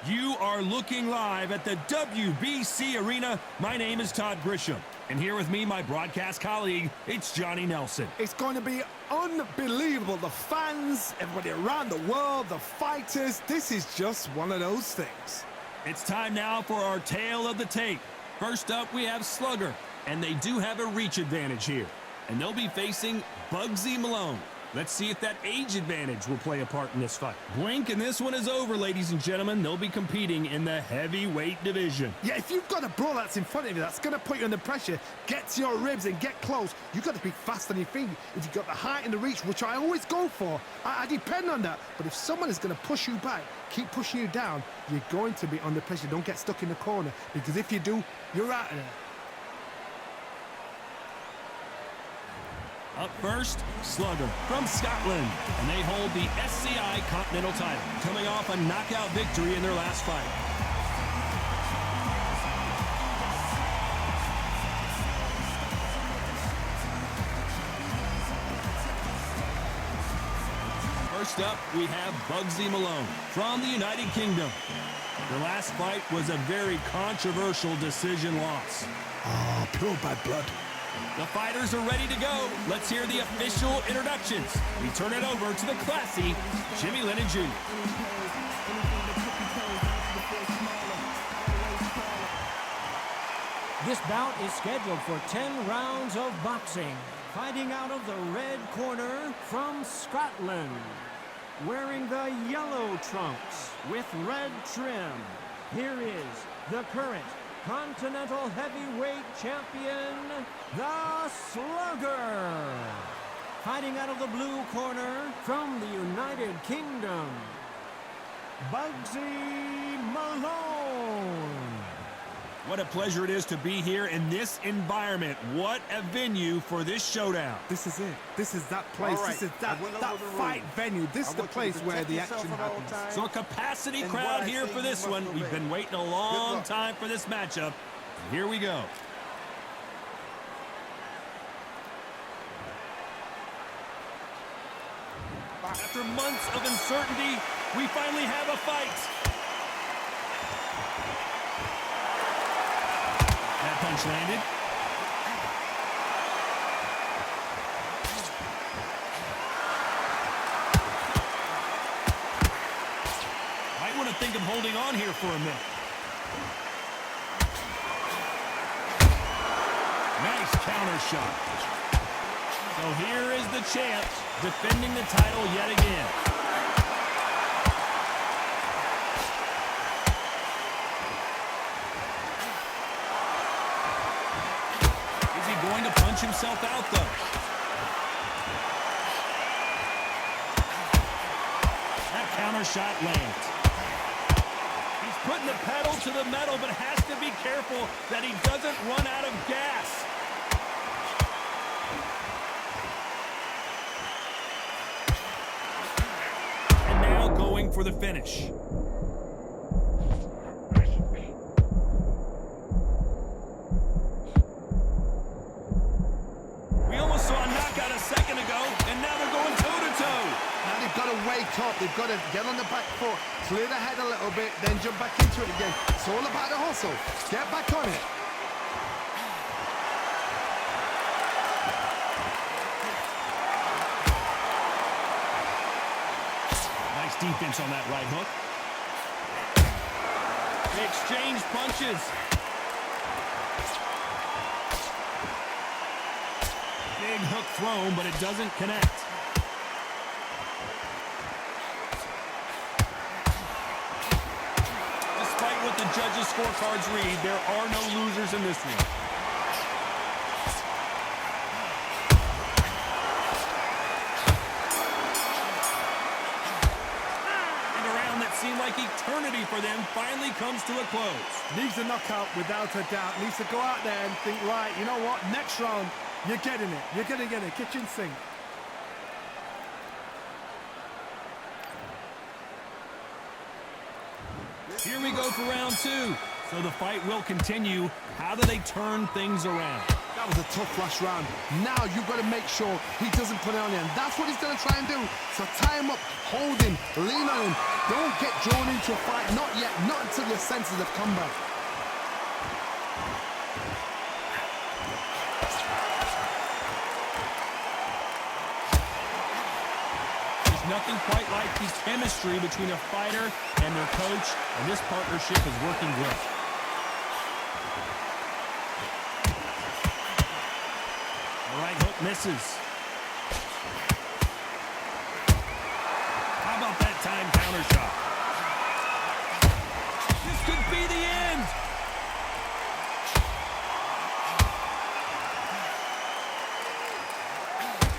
You are looking live at the WBC Arena. My name is Todd Grisham. And here with me, my broadcast colleague, it's Johnny Nelson. It's going to be unbelievable. The fans, everybody around the world, the fighters. This is just one of those things. It's time now for our tale of the tape. First up, we have Slugger, and they do have a reach advantage here. And they'll be facing Bugsy Malone. Let's see if that age advantage will play a part in this fight. Blink and this one is over, ladies and gentlemen. They'll be competing in the heavyweight division. Yeah, if you've got a brawl that's in front of you, that's going to put you under pressure. Get to your ribs and get close. You've got to be fast on your feet. If you've got the height and the reach, which I always go for, I depend on that. But if someone is going to push you back, keep pushing you down, you're going to be under pressure. Don't get stuck in the corner, because if you do, you're out of there. Up first, Slugger from Scotland, and they hold the SCI Continental title, coming off a knockout victory in their last fight. First up, we have Bugsy Malone from the United Kingdom. Their last fight was a very controversial decision loss. Oh, pure bad blood. The fighters are ready to go. Let's hear the official introductions. We turn it over to the classy Jimmy Lennon Jr. This bout is scheduled for 10 rounds of boxing. Fighting out of the red corner from Scotland. Wearing the yellow trunks with red trim. Here is the current Continental Heavyweight Champion, the Slugger. Fighting out of the blue corner from the United Kingdom, Bugsy Malone. What a pleasure it is to be here in this environment. What a venue for this showdown. This is it. This is that place. Right. This is that fight venue. This is the place where the action happens. So a capacity crowd here for this one. We've been waiting a long time for this matchup. Here we go. After months of uncertainty, we finally have a fight. That punch landed. Might want to think of holding on here for a minute. Nice counter shot. So here is the champ defending the title yet again. Is he going to punch himself out, though? That counter shot lands. He's putting the pedal to the metal, but has to be careful that he doesn't run out of gas. And now going for the finish. We almost saw a knockout a second ago, and now they're going toe-to-toe. Now they've got to wake up. They've got to get on the back foot, clear the head a little bit, then jump back into it again. It's all about the hustle. Get back on it. Nice defense on that right hook. They exchange punches. Big hook thrown, but it doesn't connect. Despite what the judges' scorecards read, there are no losers in this one. And a round that seemed like eternity for them finally comes to a close. Needs a knockout without a doubt. Needs to go out there and think, right, you know what, next round, you're getting it. You're going to get it. Kitchen sink. Here we go for round two. So the fight will continue. How do they turn things around? That was a tough last round. Now you've got to make sure he doesn't put it on you, and that's what he's going to try and do. So tie him up, hold him, lean on him. Don't get drawn into a fight. Not yet. Not until your senses have come back. There's nothing quite like the chemistry between a fighter and their coach, and this partnership is working great. Right hook misses. How about that time counter shot? This could be the end.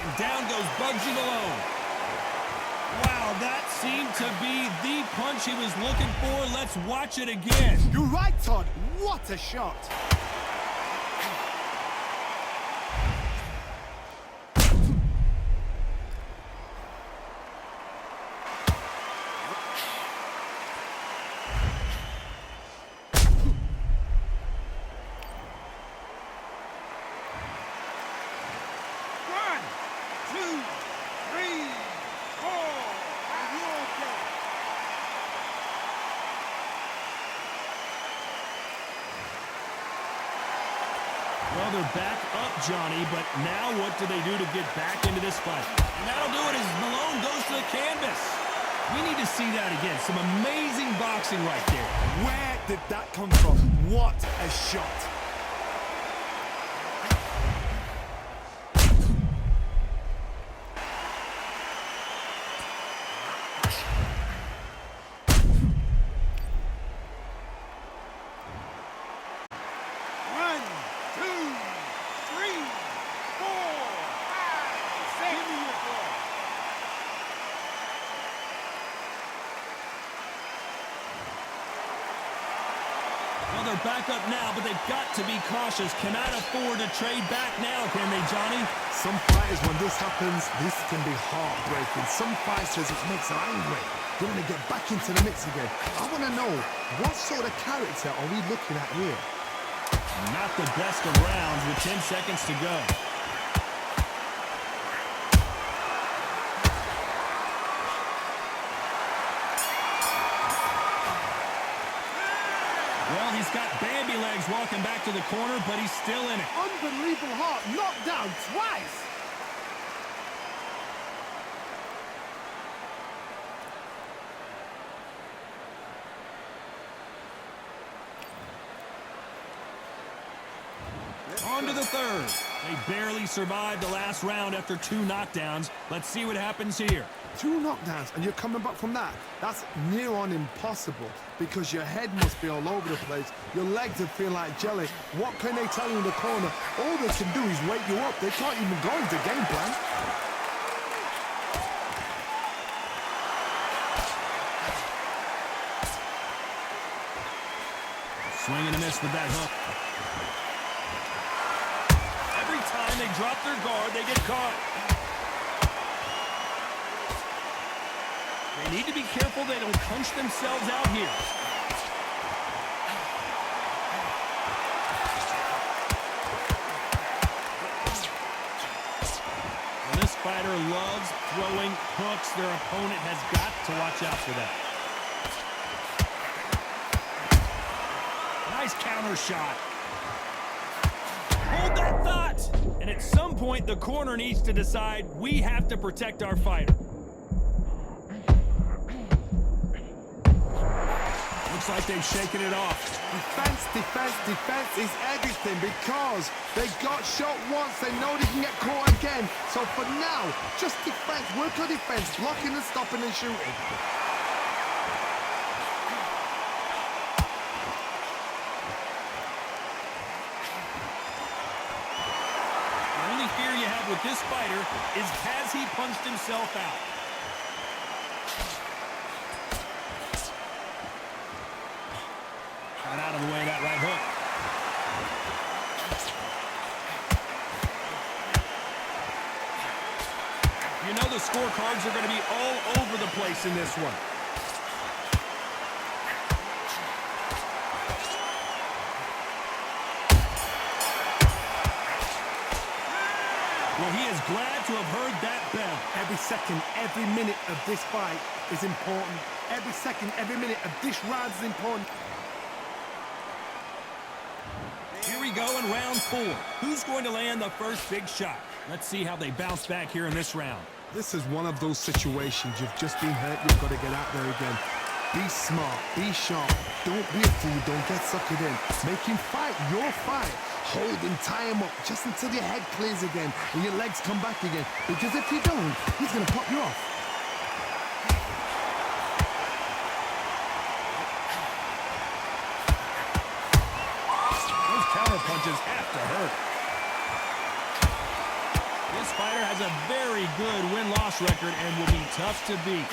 And down goes Bugsy Malone. Wow, that seemed to be the punch he was looking for. Let's watch it again. You're right, Todd. What a shot. Well, they're back up, Johnny, but now what do they do to get back into this fight? And that'll do it as Malone goes to the canvas. We need to see that again. Some amazing boxing right there. Where did that come from? What a shot. Well, they're back up now, but they've got to be cautious. Cannot afford to trade back now, can they, Johnny? Some fighters, when this happens, this can be heartbreaking. Some fighters, it makes them angry. They want to get back into the mix again. I want to know, what sort of character are we looking at here? Not the best of rounds with 10 seconds to go. Well, he's got Bambi legs walking back to the corner, but he's still in it. Unbelievable heart, knocked down twice. On to the third. They barely survived the last round after 2 knockdowns. Let's see what happens here. 2 knockdowns and you're coming back from that. That's near on impossible because your head must be all over the place. Your legs would feel like jelly. What can they tell you in the corner? All they can do is wake you up. They can't even go into game plan. Swing and a miss with that hook. Every time they drop their guard, they get caught. They need to be careful they don't punch themselves out here. Well, this fighter loves throwing hooks. Their opponent has got to watch out for that. Nice counter shot. Hold that thought. And at some point, the corner needs to decide we have to protect our fighter. Looks like they've shaken it off. Defense, defense, defense is everything because they got shot once. They know they can get caught again. So for now, just defense, work your defense, blocking and stopping and shooting. The only fear you have with this fighter is has he punched himself out? Got out of the way of that right hook. You know the scorecards are going to be all over the place in this one. glad to have heard that bell. Every second, every minute of this fight is important. Every second, every minute of this round is important. Here we go in round 4. Who's going to land the first big shot? Let's see how they bounce back here in this round. This is one of those situations. You've just been hurt. You've got to get out there again. Be smart. Be sharp. Don't be a fool. Don't get suckered in. Make him fight your fight. Hold and tie him up just until your head clears again and your legs come back again. Because if you don't, he's going to pop you off. Those counter punches have to hurt. This fighter has a very good win-loss record and will be tough to beat.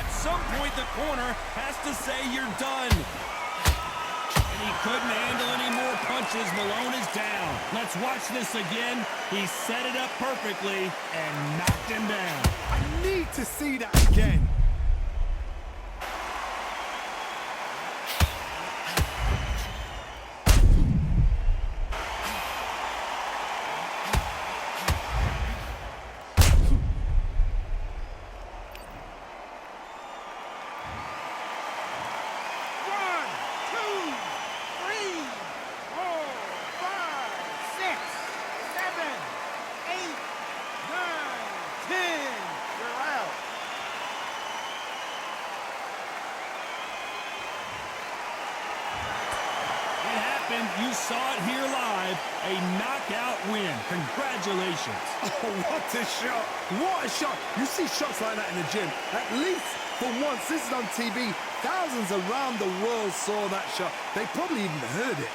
At some point, the corner has to say you're done. And he couldn't handle any more punches. Malone is down. Let's watch this again. He set it up perfectly and knocked him down. I need to see that again. You saw it here live, a knockout win. Congratulations. Oh, what a shot. What a shot. You see shots like that in the gym. At least for once, this is on TV. Thousands around the world saw that shot. They probably even heard it.